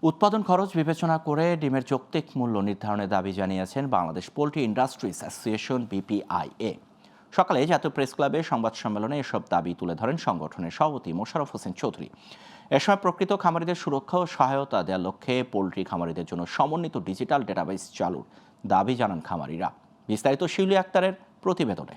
উৎপাদন খরচ বিবেচনা করে ডিমের যৌক্তিক মূল্য নির্ধারণের দাবি জানিয়েছেন বাংলাদেশ পোল্ট্রি ইন্ডাস্ট্রিজ অ্যাসোসিয়েশন বিপিআইএ। সকালে জাতীয় প্রেস ক্লাবে সংবাদ সম্মেলনে এসব দাবি তুলে ধরেন সংগঠনের সভাপতি মোশাররফ হোসেন চৌধুরী। এ সময় প্রকৃত খামারিদের সুরক্ষা ও সহায়তা দেওয়ার লক্ষ্যে পোল্ট্রি খামারিদের জন্য সমন্বিত ডিজিটাল ডেটাবেস চালুর দাবি জানান খামারিরা। বিস্তারিত শিউলি আক্তারের প্রতিবেদনে।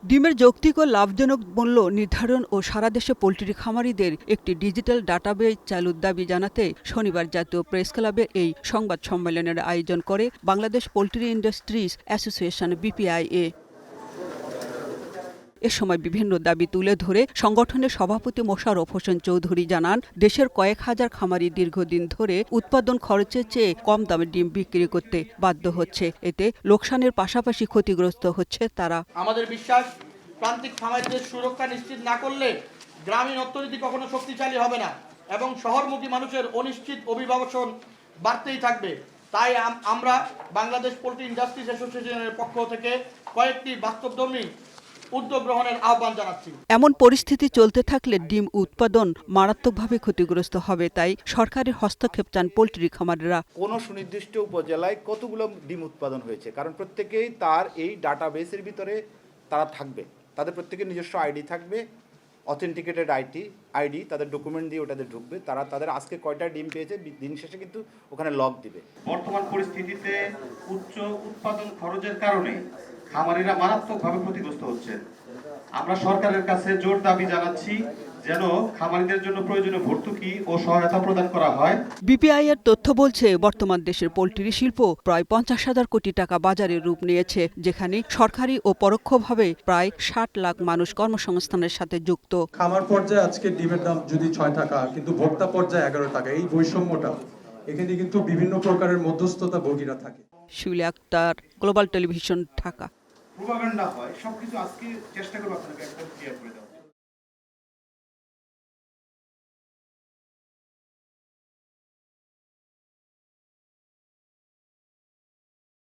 ডিমের যৌক্তিক ও লাভজনক মূল্য নির্ধারণ ও সারা দেশে পোল্ট্রি খামারিদের একটি ডিজিটাল ডাটাবেজ চালুর দাবি জানাতে শনিবার জাতীয় প্রেস ক্লাবে এই সংবাদ সম্মেলনের আয়োজন করে বাংলাদেশ পোল্ট্রি ইন্ডাস্ট্রিজ অ্যাসোসিয়েশন বিপিআইএ। এ সময় বিভিন্ন দাবি তুলে ধরে সংগঠনের সভাপতি মোশাররফ হোসেন চৌধুরী জানান, দেশের কয়েক হাজার খামারি দীর্ঘদিন ধরে উৎপাদন খরচের চেয়ে কম দামে ডিম বিক্রি করতে বাধ্য হচ্ছে। এতে লোকসানের পাশাপাশি ক্ষতিগ্রস্ত হচ্ছে তারা। আমাদের বিশ্বাস, প্রান্তিক খামারিদের সুরক্ষা নিশ্চিত না করলে গ্রামীণ অর্থনীতি কখনো শক্তিশালী হবে না এবং শহরমুখী মানুষের অনিশ্চিত অভিবাবন বাড়তেই থাকবে। তাই আমরা বাংলাদেশ পোল্ট্রি ইন্ডাস্ট্রিজ অ্যাসোসিয়েশনের পক্ষ থেকে কয়েকটি বাস্তবধর্মী উদ্যোগ গ্রহণের আহ্বান জানাচ্ছি। এমন পরিস্থিতি চলতে থাকলে ডিম উৎপাদন মারাত্মকভাবে ক্ষতিগ্রস্ত হবে, তাই সরকারের হস্তক্ষেপ চান পোল্ট্রি খামারিরা। কোন সুনির্দিষ্ট উপজেলায় কতগুলো ডিম উৎপাদন হয়েছে, কারণ প্রত্যেকেই তার এই ডাটাবেসের ভিতরে তারা থাকবে, তাদের প্রত্যেকের নিজস্ব আইডি থাকবে, অথেন্টিকেটেড আইডি তাদের ডকুমেন্ট দিয়ে ওটাতে ঢুকবে, তারা তাদের আজকে কয়টা ডিম পেয়েছে দিন শেষে কিন্তু ওখানে লগ দিবে। বর্তমান পরিস্থিতিতে উচ্চ উৎপাদন খরচের কারণে খামারিরা মারাত্মকভাবে ক্ষতিগ্রস্ত হচ্ছে। আমরা সরকারের কাছে জোর দাবি জানাচ্ছি যেন খামারিদের জন্য প্রয়োজনীয় ভর্তুকি ও সহায়তা প্রদান করা হয়। বিপিআই এর তথ্য বলছে, বর্তমান দেশের পোল্ট্রি শিল্প প্রায় 50,000 কোটি টাকা বাজারে রূপ নিয়েছে, যেখানে সরকারি ও পরোক্ষভাবে প্রায় 60 লাখ মানুষ কর্মসংস্থানের সাথে যুক্ত। খামার পর্যায়ে আজকে ডিমের দাম যদি 6 টাকা, কিন্তু ভোক্তা পর্যায়ে 11 টাকা। এই বৈষম্যটা এখানে কিন্তু বিভিন্ন প্রকারের মধ্যস্থতা ভোগীরা থাকে। Shiuli Akter, global television, Dhaka. Propaganda হয়, সবকিছু আজকে চেষ্টা করব আপনাকে একদম ক্লিয়ার করে দেওয়া।